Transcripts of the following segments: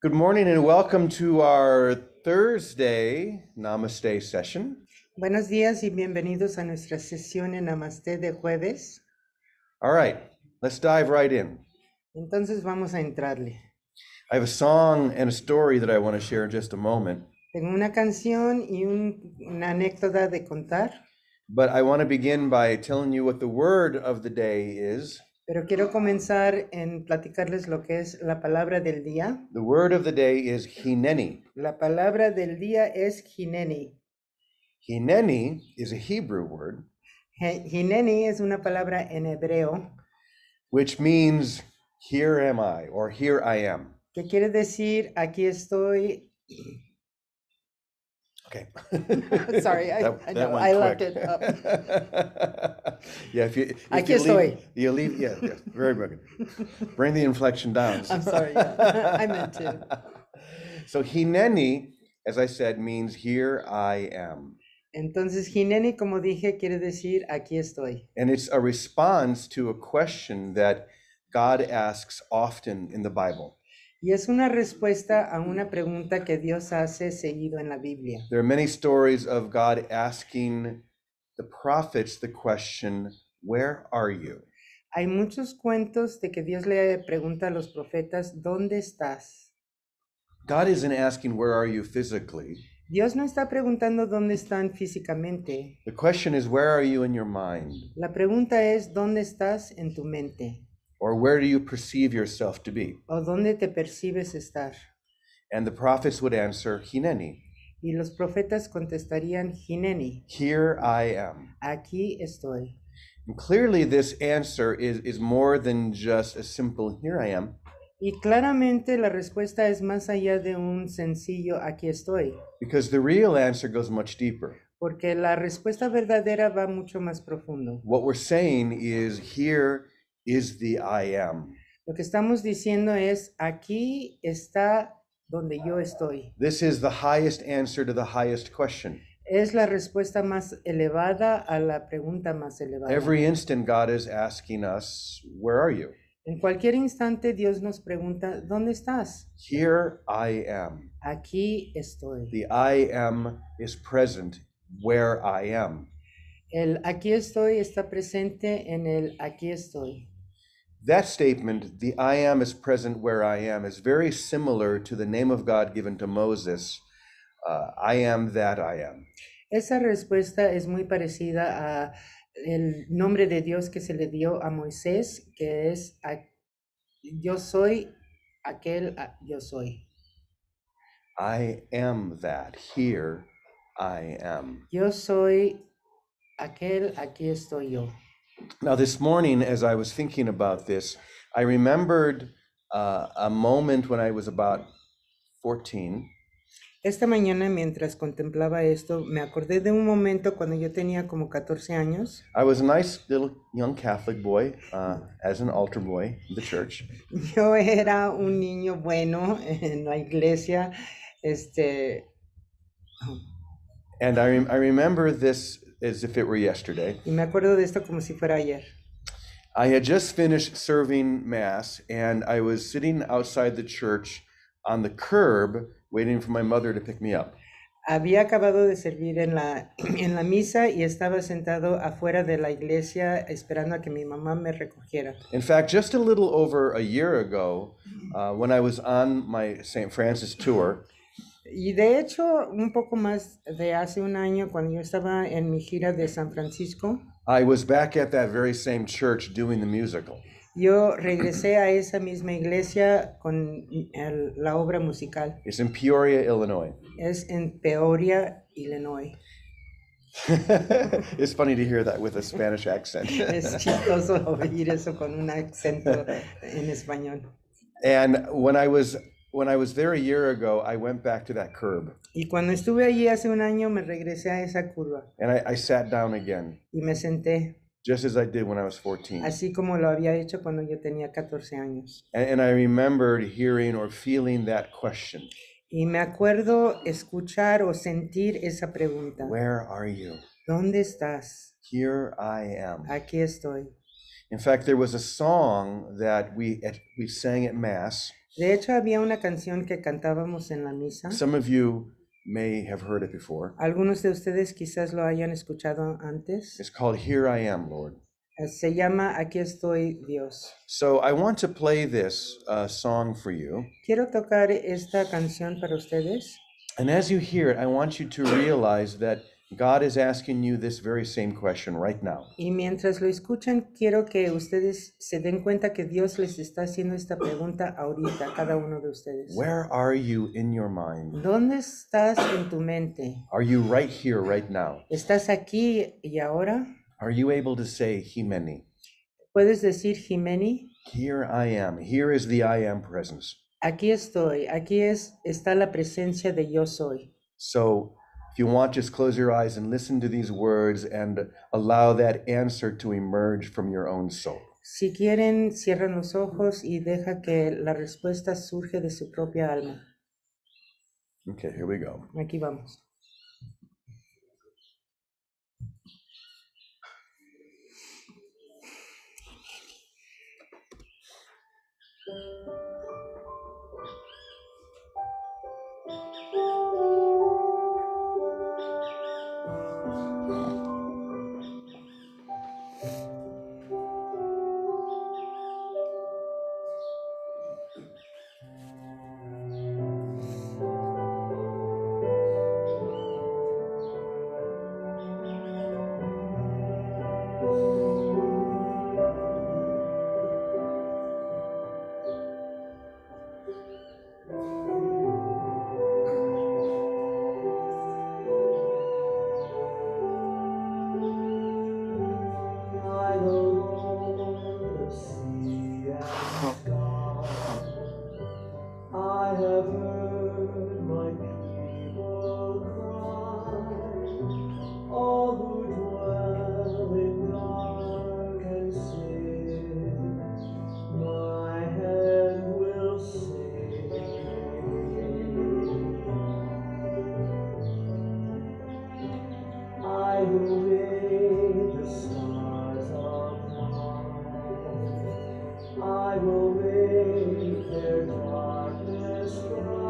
Good morning and welcome to our Thursday Namaste session. Buenos días y bienvenidos a nuestra sesión en Namaste de jueves. All right, let's dive right in. Entonces vamos a entrarle. I have a song and a story that I want to share in just a moment, Tengo una canción y una anécdota de contar, but I want to begin by telling you what the word of the day is. pero quiero comenzar en platicarles lo que es la palabra del día. The word of the day is hineni. La palabra del día es hineni. Hineni is a Hebrew word, Hineni es una palabra en hebreo which means here am I or here I am. que quiere decir aquí estoy. Okay. Sorry, I know, went I left quick. it up. Yeah, if Aquí you leave, estoy. you leave, yeah, very good. Bring the inflection down. I'm sorry, yeah. I meant to. So hineni, as I said, means here I am. Entonces, hineni, como dije, quiere decir aquí estoy. And it's a response to a question that God asks often in the Bible. Y es una respuesta a una pregunta que Dios hace seguido en la Biblia. There are many stories of God asking the prophets the question, where are you? Hay muchos cuentos de que Dios le pregunta a los profetas, ¿dónde estás? God isn't asking, where are you physically? Dios no está preguntando dónde están físicamente. The question is, where are you in your mind? La pregunta es, ¿dónde estás en tu mente? Or where do you perceive yourself to be? ¿O dónde te percibes estar? And the prophets would answer, hineni. Y los profetas contestarían, hineni, Here I am. aquí estoy. And clearly this answer is more than just a simple, here I am. Y claramente la respuesta es más allá de un sencillo aquí estoy, Because the real answer goes much deeper. porque la respuesta verdadera va mucho más profundo. What we're saying is, here is the I am. Lo que estamos diciendo es, aquí está donde yo estoy. This is the highest answer to the highest question. Es la respuesta más elevada a la pregunta más elevada. Every instant God is asking us, where are you? En cualquier instante Dios nos pregunta, ¿dónde estás? Here I am. Aquí estoy. The I am is present where I am. El aquí estoy está presente en el aquí estoy. That statement, the I am is present where I am, is very similar to the name of God given to Moses, I am that I am. Esa respuesta es muy parecida a el nombre de Dios que se le dio a Moisés, que es yo soy aquel yo soy. I am that. Here I am. Yo soy aquel, aquí estoy yo. Now, this morning, as I was thinking about this, I remembered a moment when I was about 14. Esta mañana, mientras contemplaba esto, me acordé de un momento cuando yo tenía como 14 años. I was a nice little young Catholic boy, as an altar boy in the church. Yo era un niño bueno en la iglesia, And I remember this as if it were yesterday. y me acuerdo de esto como si fuera ayer. I had just finished serving Mass, and I was sitting outside the church on the curb waiting for my mother to pick me up. Había acabado de servir en la misa y estaba sentado afuera de la iglesia esperando a que mi mamá me recogiera. In fact, just a little over a year ago, when I was on my St. Francis tour, Y de hecho, un poco más de hace un año, cuando yo estaba en mi gira de San Francisco, I was back at that very same church doing the musical. yo regresé a esa misma iglesia con la obra musical. It's in Peoria, Illinois. Es en Peoria, Illinois. It's funny to hear that with a Spanish accent. Es chistoso oír eso con un acento en español. And when I was there a year ago, I went back to that curb. Y cuando estuve allí hace un año, me regresé a esa curva And I sat down again, y me senté, just as I did when I was 14. así como lo había hecho cuando yo tenía 14 años. And I remembered hearing or feeling that question. Y me acuerdo escuchar o sentir esa pregunta. Where are you? ¿Dónde estás? Here I am. Aquí estoy. In fact, there was a song that we sang at Mass. De hecho, había una canción que cantábamos en la misa. Some of you may have heard it before. Algunos de ustedes quizás lo hayan escuchado antes. It's called Here I Am, Lord. Se llama Aquí estoy, Dios. So I want to play this song for you. Quiero tocar esta canción para ustedes. And as you hear it, I want you to realize that God is asking you this very same question right now. Y mientras lo escuchan, quiero que ustedes se den cuenta que Dios les está haciendo esta pregunta ahorita a cada uno de ustedes. Where are you in your mind? ¿Dónde estás en tu mente? Are you right here, right now? ¿Estás aquí y ahora? Are you able to say, Himeni? ¿Puedes decir, Jimeni? Here I am. Here is the I am presence. Aquí estoy. Aquí está la presencia de yo soy. So if you want, just close your eyes and listen to these words and allow that answer to emerge from your own soul. Si quieren, cierran los ojos y deja que la respuesta surge de su propia alma. Okay, here we go. Aquí vamos. I will make their darkness bright.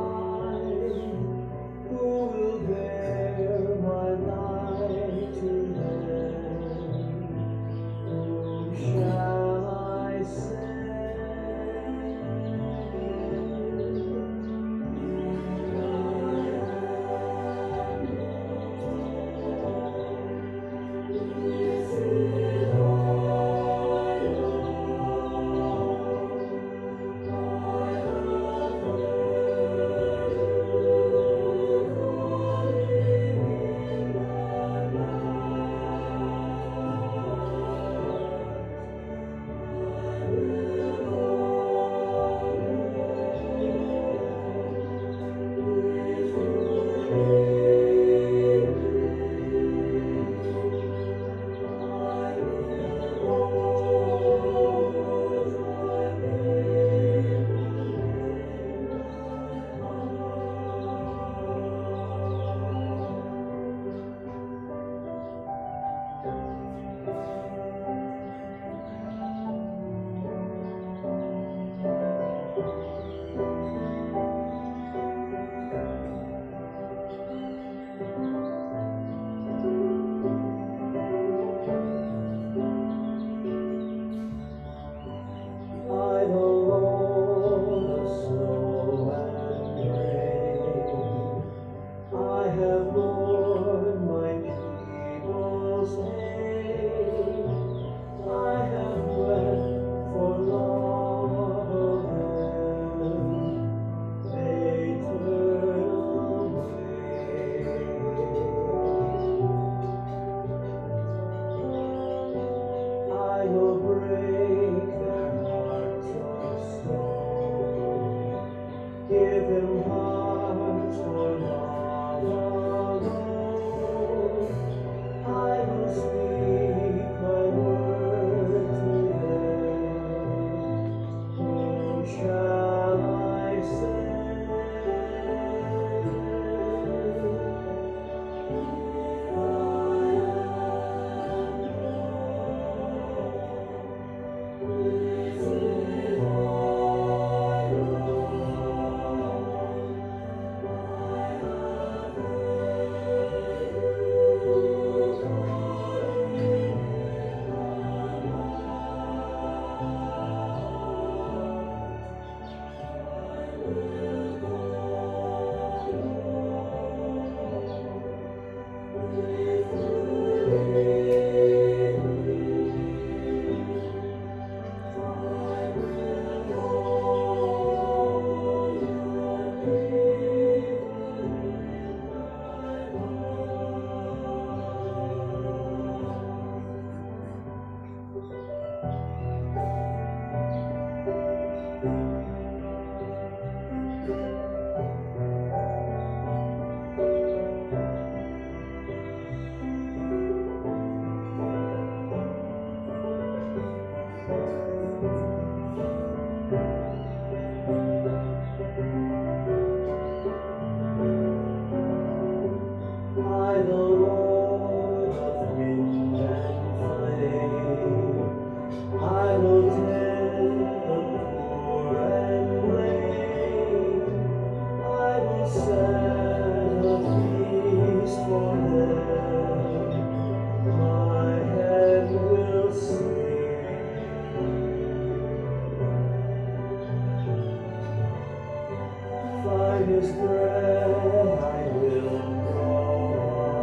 his breath I will go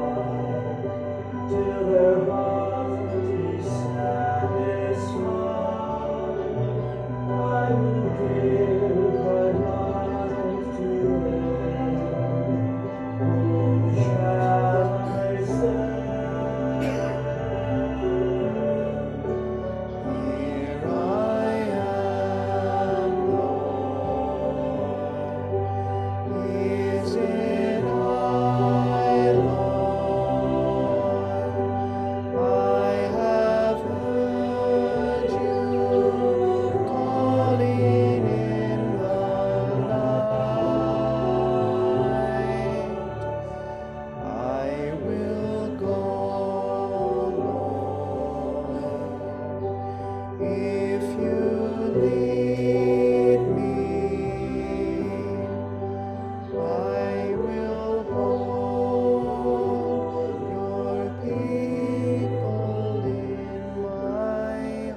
on, till their hearts be satisfied. I will give my life to them. Whom shall I send? Here I am, Lord. Is it I, Lord? I have heard you calling in the night. I will go, Lord. If you lead me, I will hold your people in my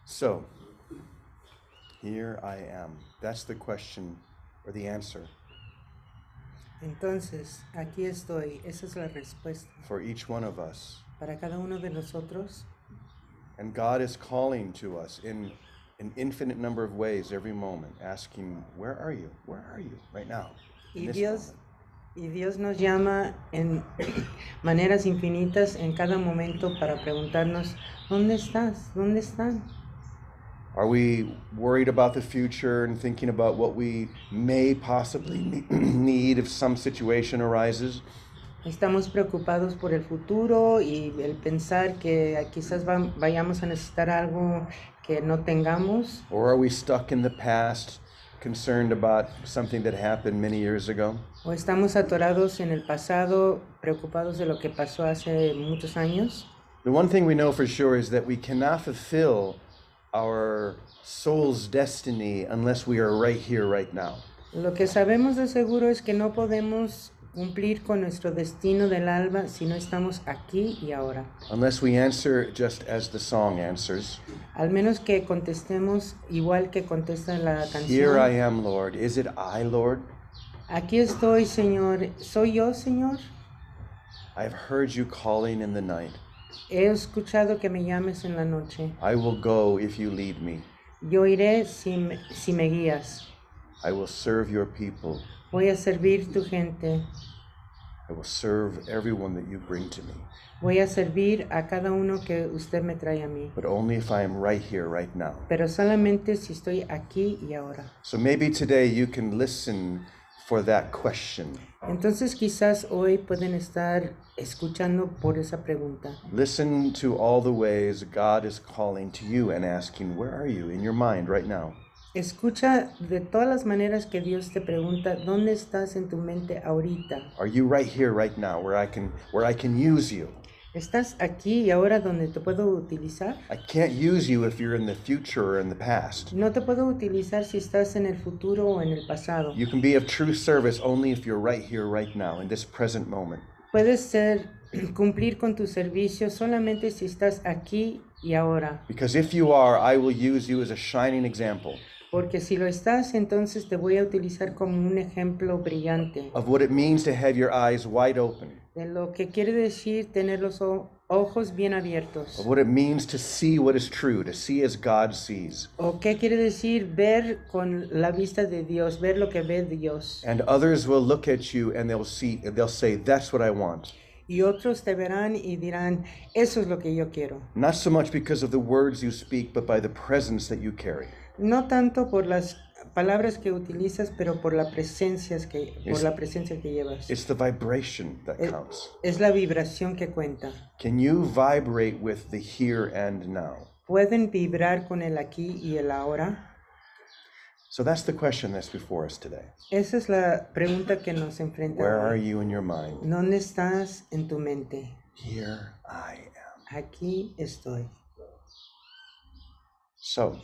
So, here I am. That's the question or the answer Entonces, aquí estoy. Esa es la respuesta for each one of us. para cada uno de nosotros. And God is calling to us in an infinite number of ways every moment, asking, where are you? Where are you right now? In Y this Dios, moment. y Dios nos llama en maneras infinitas en cada momento para preguntarnos, ¿dónde estás? ¿Dónde están? Are we worried about the future and thinking about what we may possibly need if some situation arises? Estamos preocupados por el futuro y el pensar que quizás vayamos a necesitar algo que no tengamos. Or are we stuck in the past, concerned about something that happened many years ago? O estamos atorados en el pasado, preocupados de lo que pasó hace muchos años. The one thing we know for sure is that we cannot fulfill our soul's destiny unless we are right here, right now. Lo que sabemos de seguro es que no podemos cumplir con nuestro destino del alma si no estamos aquí y ahora. Unless we answer just as the song answers. Al menos que contestemos igual que contesta la Here I canción. am, Lord. Is it I, Lord? Aquí estoy, Señor. ¿Soy yo, Señor? I have heard you calling in the night. He escuchado que me llames en la noche. I will go if you lead me. Yo iré si me guías. I will serve your people. Voy a servir tu gente. I will serve everyone that you bring to me. Voy a servir a cada uno que usted me trae a mí. But only if I am right here, right now. Pero solamente si estoy aquí y ahora. So maybe today you can listen for that question. Entonces quizás hoy pueden estar escuchando por esa pregunta. Listen to all the ways God is calling to you and asking, where are you in your mind right now? Escucha de todas las maneras que Dios te pregunta, ¿dónde estás en tu mente ahorita? Are you right here, right now, where I can use you? ¿Estás aquí y ahora donde te puedo utilizar? I can't use you if you're in the future or in the past. No te puedo utilizar si estás en el futuro o en el pasado. You can be of true service only if you're right here, right now, in this present moment. Puedes cumplir con tu servicio solamente si estás aquí y ahora. Because if you are, I will use you as a shining example Porque si lo estás, entonces te voy a utilizar como un ejemplo brillante of what it means to have your eyes wide open, de lo que quiere decir tener los ojos bien abiertos. of what it means to see what is true, to see as God sees. ¿O qué quiere decir ver con la vista de Dios, ver lo que ve Dios? And others will look at you and they'll say, that's what I want. Y otros te verán y dirán, eso es lo que yo quiero. Not so much because of the words you speak, but by the presence that you carry. No tanto por las palabras que utilizas, pero por la presencia que llevas. It's the vibration that counts. Es la vibración que cuenta. Can you vibrate with the here and now? ¿Pueden vibrar con el aquí y el ahora? So that's the question that's before us today. Esa es la pregunta que nos enfrenta Where are hoy. you in your mind? ¿Dónde estás en tu mente? Here I am. Aquí estoy. So,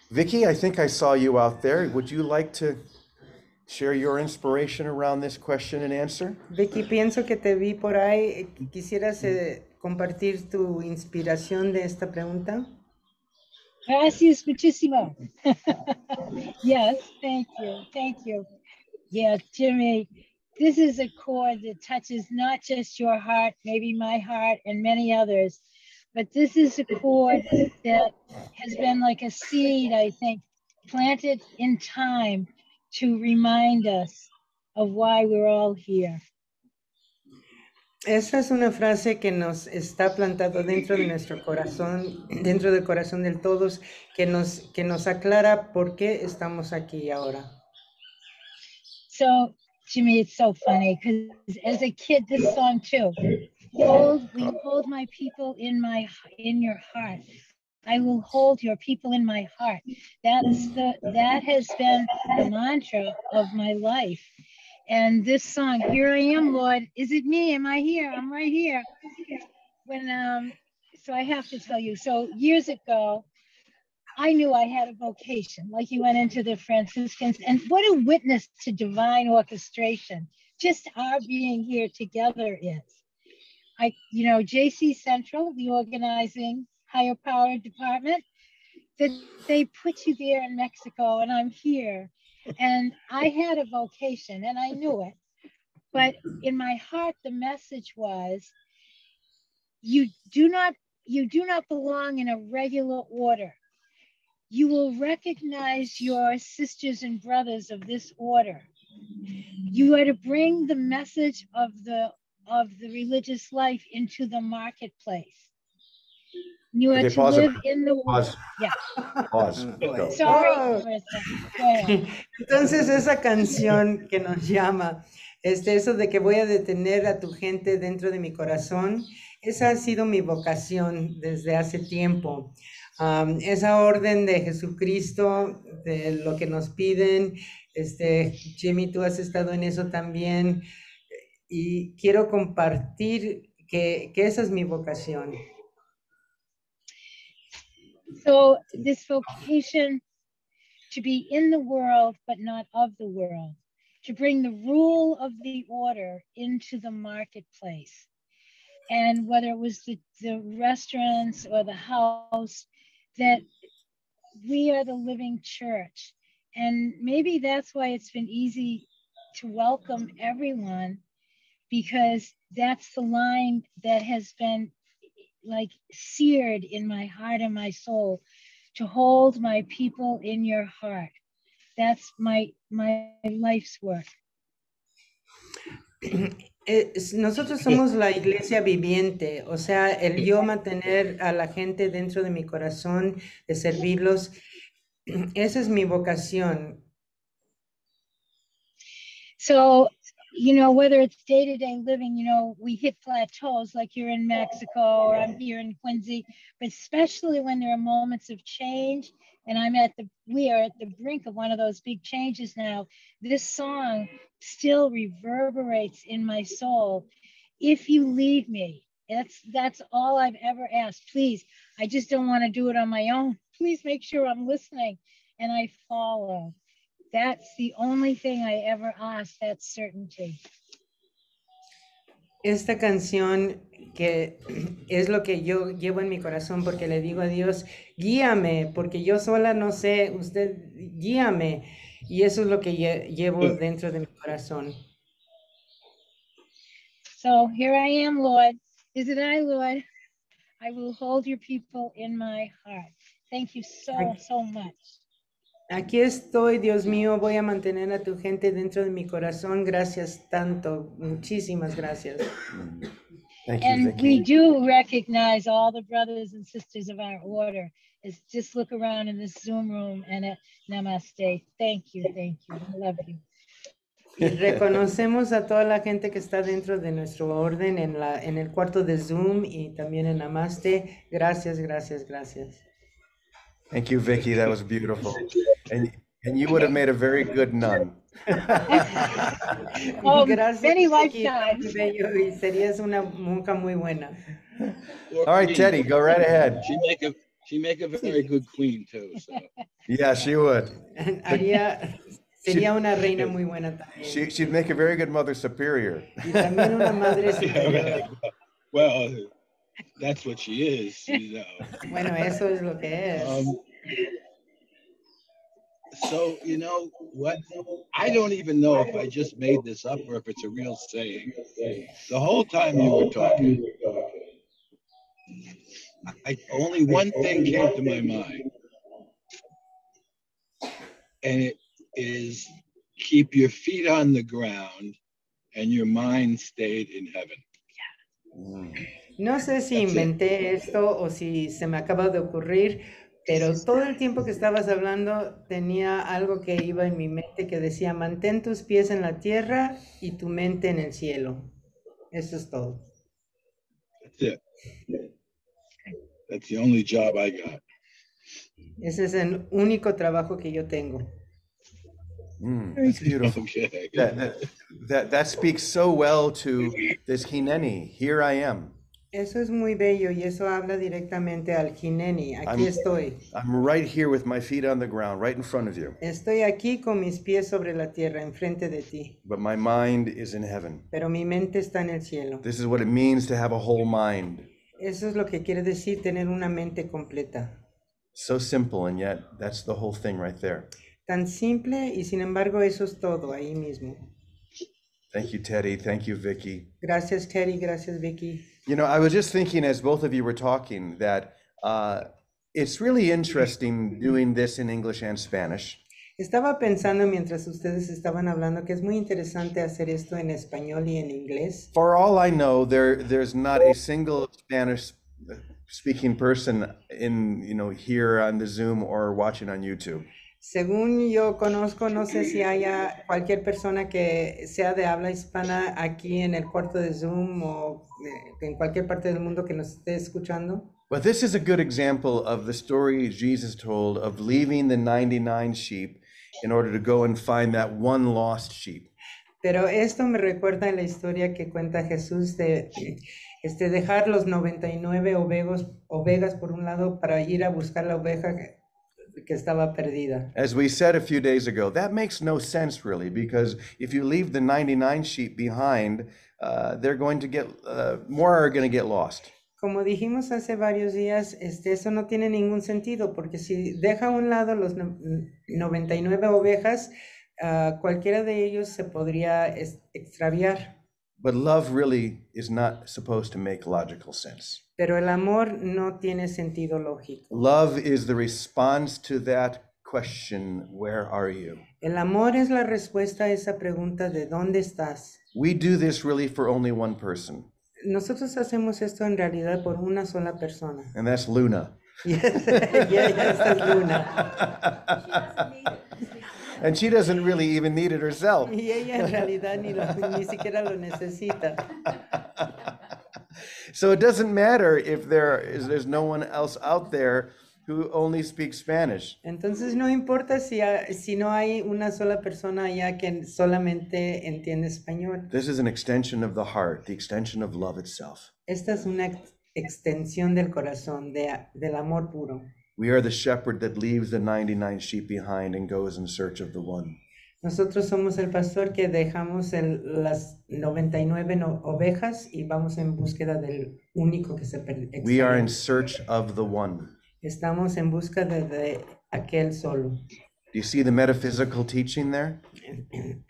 Vicky, I think I saw you out there. Would you like to share your inspiration around this question and answer? Vicky, pienso que te vi por ahí. ¿Quisieras compartir tu inspiración de esta pregunta? Gracias muchísimo. Yes, thank you. Thank you. Yeah, Jimmy, this is a chord that touches not just your heart, maybe my heart and many others, but this is a chord that has been like a seed, I think, planted in time to remind us of why we're all here. Esa es una frase que nos está plantado dentro de nuestro corazón, dentro del corazón de todos, que nos aclara por qué estamos aquí ahora. So, Jimmy, it's so funny because as a kid, this song too. We hold my people in your heart. I will hold your people in my heart. That has been the mantra of my life. And this song, "Here I Am, Lord," is it me? Am I here? I'm right here. So I have to tell you. So years ago, I knew I had a vocation, like you went into the Franciscans, and what a witness to divine orchestration. Just our being here together is. JC Central, the organizing higher power department, that they put you there in Mexico, and I'm here. And I had a vocation and I knew it. But in my heart, the message was, you do not belong in a regular order. You will recognize your sisters and brothers of this order. You are to bring the message of the religious life into the marketplace. You are to live in the Pause. Yeah. Pause. Go. Sorry for a second. Go ahead. Entonces esa canción que nos llama, eso de que voy a detener a tu gente dentro de mi corazón, esa ha sido mi vocación desde hace tiempo. Esa orden de Jesucristo, de lo que nos piden, Jimmy, tú has estado en eso también, y quiero compartir que esa es mi vocación. So this vocation to be in the world, but not of the world, to bring the rule of the order into the marketplace. And whether it was the restaurants or the house, that we are the living church. And maybe that's why it's been easy to welcome everyone, because that's the line that has been like seared in my heart and my soul, to hold my people in your heart. That's my life's work. Nosotros somos la iglesia viviente, o sea, el yo mantener a la gente dentro de mi corazón, de servirlos, esa es mi vocación. So, whether it's day-to-day living, we hit plateaus, like you're in Mexico or I'm here in Quincy, but especially when there are moments of change, and we are at the brink of one of those big changes now. This song still reverberates in my soul. If you lead me, that's all I've ever asked. Please, I just don't want to do it on my own. Please make sure I'm listening and I follow. That's the only thing I ever asked, that certainty. Esta canción que es lo que yo llevo en mi corazón, porque le digo a Dios, guíame, porque yo sola no sé, usted guíame, y eso es lo que llevo dentro de mi corazón. So here I am, Lord. Is it I, Lord? I will hold your people in my heart. Thank you so much. Aquí estoy, Dios mío, voy a mantener a tu gente dentro de mi corazón. Gracias tanto, muchísimas gracias. Thank you, And Vicky. we do recognize all the brothers and sisters of our order. Just look around in this Zoom room and at Namaste. Thank you. I love you. Y reconocemos a toda la gente que está dentro de nuestro orden en el cuarto de Zoom y también en Namaste. Gracias. Thank you, Vicky. That was beautiful. And you would have made a very good nun. Gracias, many Vicky, lifetimes. muy bello, y serías una monja muy buena. All right, Teddy, go right ahead. She'd make a very good queen too. So Yeah, she would. Sería una reina muy buena también. She'd make a very good mother superior. Y también una madre superior. well, that's what she is, you know. Bueno, eso es lo que es. So, you know what? I don't even know if I just made this up or if it's a real saying. The whole time you were talking, only one thing came to my mind, and it is keep your feet on the ground and your mind stayed in heaven. No sé si inventé esto o si se me acaba de ocurrir, pero todo el tiempo que estabas hablando tenía algo que iba en mi mente que decía, mantén tus pies en la tierra y tu mente en el cielo. Eso es todo. That's it. That's the only job I got. Ese es el único trabajo que yo tengo. That's beautiful. Okay. That speaks so well to this hineni. Here I am. Eso es muy bello y eso habla directamente al Hineni. Aquí estoy. I'm right here with my feet on the ground, right in front of you. Estoy aquí con mis pies sobre la tierra, enfrente de ti. But my mind is in heaven. Pero mi mente está en el cielo. This is what it means to have a whole mind. Eso es lo que quiere decir tener una mente completa. So simple, and yet that's the whole thing right there. Tan simple y sin embargo eso es todo ahí mismo. Thank you, Teddy. Thank you, Vicky. Gracias, Terry. Gracias, Vicky. You know, I was just thinking as both of you were talking that it's really interesting doing this in English and Spanish. Estaba pensando mientras ustedes estaban hablando que es muy interesante hacer esto en español y en inglés. For all I know, there's not a single Spanish speaking person in, here on the Zoom or watching on YouTube. Según yo conozco, no sé si haya cualquier persona que sea de habla hispana aquí en el cuarto de Zoom o en cualquier parte del mundo que nos esté escuchando. But this is a good example of the story Jesus told of leaving the 99 sheep in order to go and find that one lost sheep. Pero esto me recuerda la historia que cuenta Jesús de dejar los 99 ovejas por un lado para ir a buscar la oveja que estaba perdida. As we said a few days ago, that makes no sense really, because if you leave the 99 sheep behind, they're going to get, more are going to get lost. Como dijimos hace varios días, eso no tiene ningún sentido, porque si deja a un lado los 99 ovejas, cualquiera de ellos se podría extraviar. But love really is not supposed to make logical sense. Pero el amor no tiene sentido lógico. Love is the response to that question, where are you? El amor es la respuesta a esa pregunta de ¿dónde estás? We do this really for only one person, Nosotros hacemos esto en realidad por una sola persona. and that's Luna. Ya esta es Luna. And she doesn't really even need it herself. Y ella en realidad ni siquiera lo necesita. So it doesn't matter if there's no one else out there who only speaks Spanish. Entonces no importa si no hay una sola persona allá que solamente entiende español. This is an extension of the heart, the extension of love itself. Esta es una extensión del corazón, del amor puro. We are the shepherd that leaves the 99 sheep behind and goes in search of the one. Nosotros somos el pastor que dejamos las 99 ovejas y vamos en búsqueda del único que se perdió. We are in search of the one. Estamos en busca de aquel solo. Do you see the metaphysical teaching there?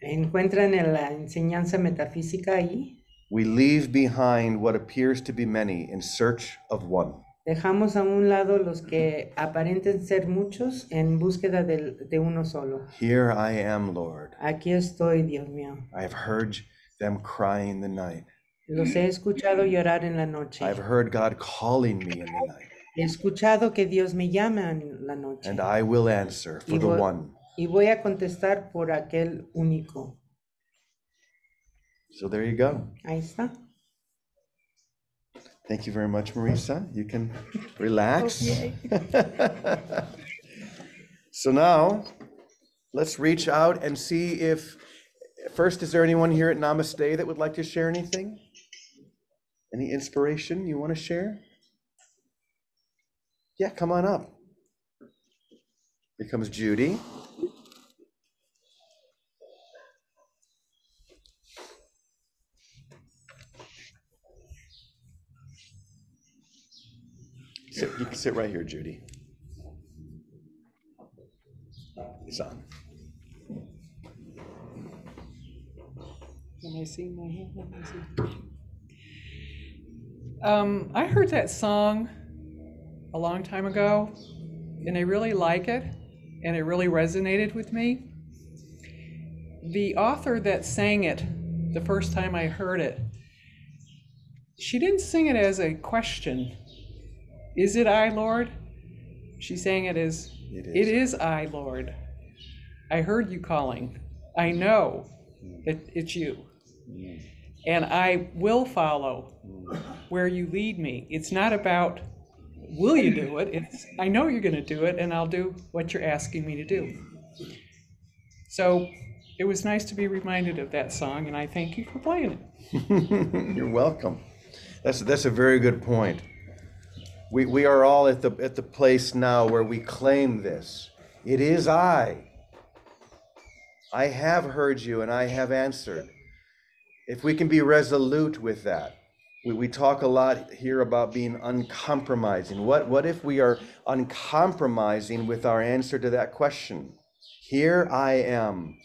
¿Encuentran la enseñanza metafísica ahí? We leave behind what appears to be many in search of one. Dejamos a un lado los que aparenten ser muchos en búsqueda de uno solo. Here I am, Lord. Aquí estoy, Dios mío. I have heard them crying the night. Los he escuchado llorar en la noche. I've heard God calling me in the night. He escuchado que Dios me llama en la noche. And I will answer for the one. Y voy a contestar por aquel único. So there you go. Ahí está. Thank you very much, Marisa. You can relax. Okay. So now, let's reach out and see if, first, is there anyone here at Namaste that would like to share anything? Any inspiration you want to share? Yeah, come on up. Here comes Judy. You can sit right here, Judy. It's on. Can I see my hand? Let me see. I heard that song a long time ago, and I really like it, and it really resonated with me. The author that sang it the first time I heard it, she didn't sing it as a question. Is it I, Lord? She sang it as, it is I, Lord. I heard you calling. I know that it's you. And I will follow where you lead me. It's not about, will you do it? It's, I know you're going to do it, and I'll do what you're asking me to do. So it was nice to be reminded of that song, and I thank you for playing it. You're welcome. That's a very good point. We are all at the place now where we claim this. It is I. I have heard you and I have answered. If we can be resolute with that. We talk a lot here about being uncompromising. What if we are uncompromising with our answer to that question? Here I am.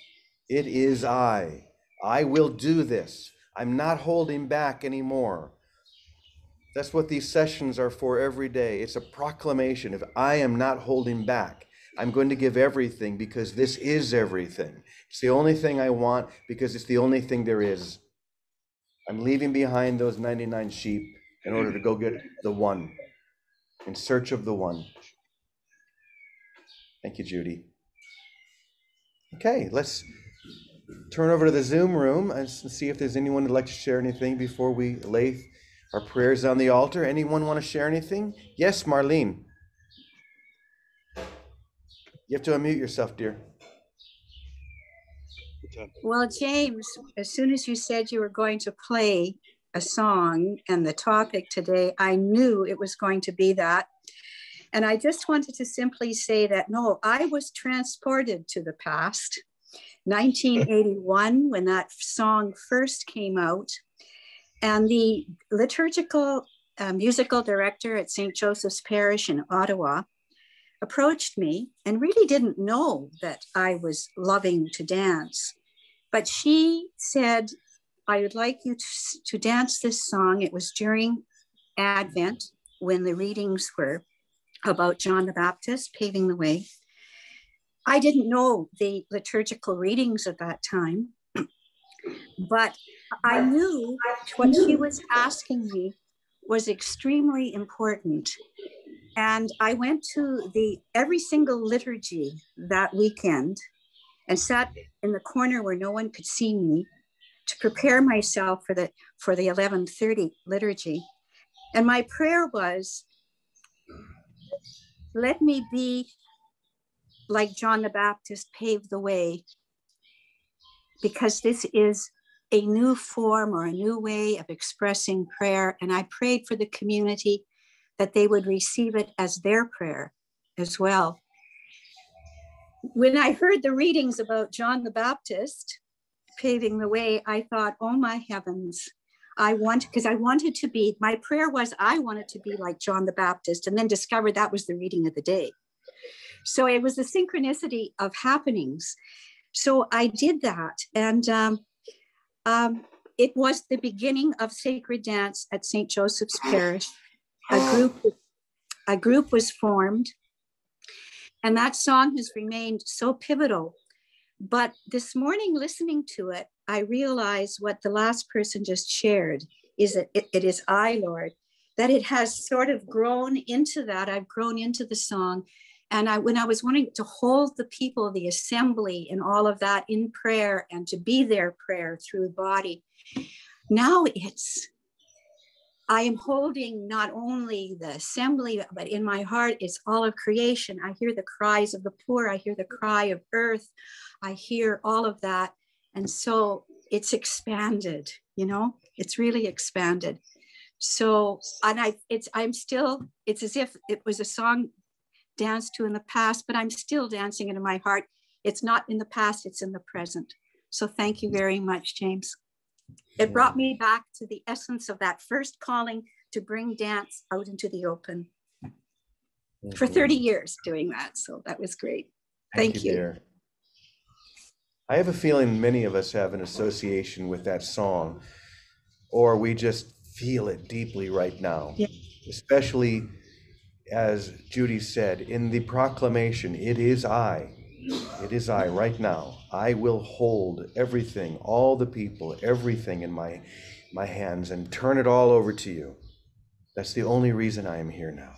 It is I. I will do this. I'm not holding back anymore. That's what these sessions are for every day. It's a proclamation of I am not holding back. I'm going to give everything because this is everything. It's the only thing I want because it's the only thing there is. I'm leaving behind those 99 sheep in order to go get the one, in search of the one. Thank you, Judy. Okay, let's turn over to the Zoom room and see if there's anyone who'd like to share anything before we lay our prayers on the altar. Anyone want to share anything? Yes, Marlene. You have to unmute yourself, dear. Well, James, as soon as you said you were going to play a song and the topic today, I knew it was going to be that. And I just wanted to simply say that, no, I was transported to the past, 1981, when that song first came out. And the liturgical musical director at St. Joseph's Parish in Ottawa approached me and really didn't know that I was loving to dance. But she said, I would like you to dance this song. It was during Advent when the readings were about John the Baptist paving the way. I didn't know the liturgical readings at that time, but I knew what she was asking me was extremely important. And I went to every single liturgy that weekend and sat in the corner where no one could see me to prepare myself for the 11:30 liturgy. And my prayer was, let me be like John the Baptist paved the way, because this is a new form or a new way of expressing prayer. And I prayed for the community that they would receive it as their prayer as well. When I heard the readings about John the Baptist paving the way, I thought, oh my heavens, because I wanted to be, my prayer was I wanted to be like John the Baptist, and then discovered that was the reading of the day. So it was the synchronicity of happenings. So I did that. And it was the beginning of sacred dance at St. Joseph's Parish. A group was formed, and that song has remained so pivotal. But this morning, listening to it, I realized what the last person just shared is that it is I, Lord, that it has sort of grown into that. I've grown into the song. And when I was wanting to hold the people, the assembly, and all of that in prayer and to be their prayer through the body, now I am holding not only the assembly, but in my heart, it's all of creation. I hear the cries of the poor. I hear the cry of earth. I hear all of that. And so it's expanded, it's really expanded. So, and it's as if it was a song danced to in the past, but I'm still dancing it in my heart. It's not in the past, it's in the present. So thank you very much, James. It brought me back to the essence of that first calling to bring dance out into the open. For 30 years doing that. So that was great. Thank you. Dear. I have a feeling many of us have an association with that song, or we just feel it deeply right now. Yeah. Especially as Judy said, in the proclamation, it is I right now. I will hold everything, all the people, everything in my hands and turn it all over to you. That's the only reason I am here now.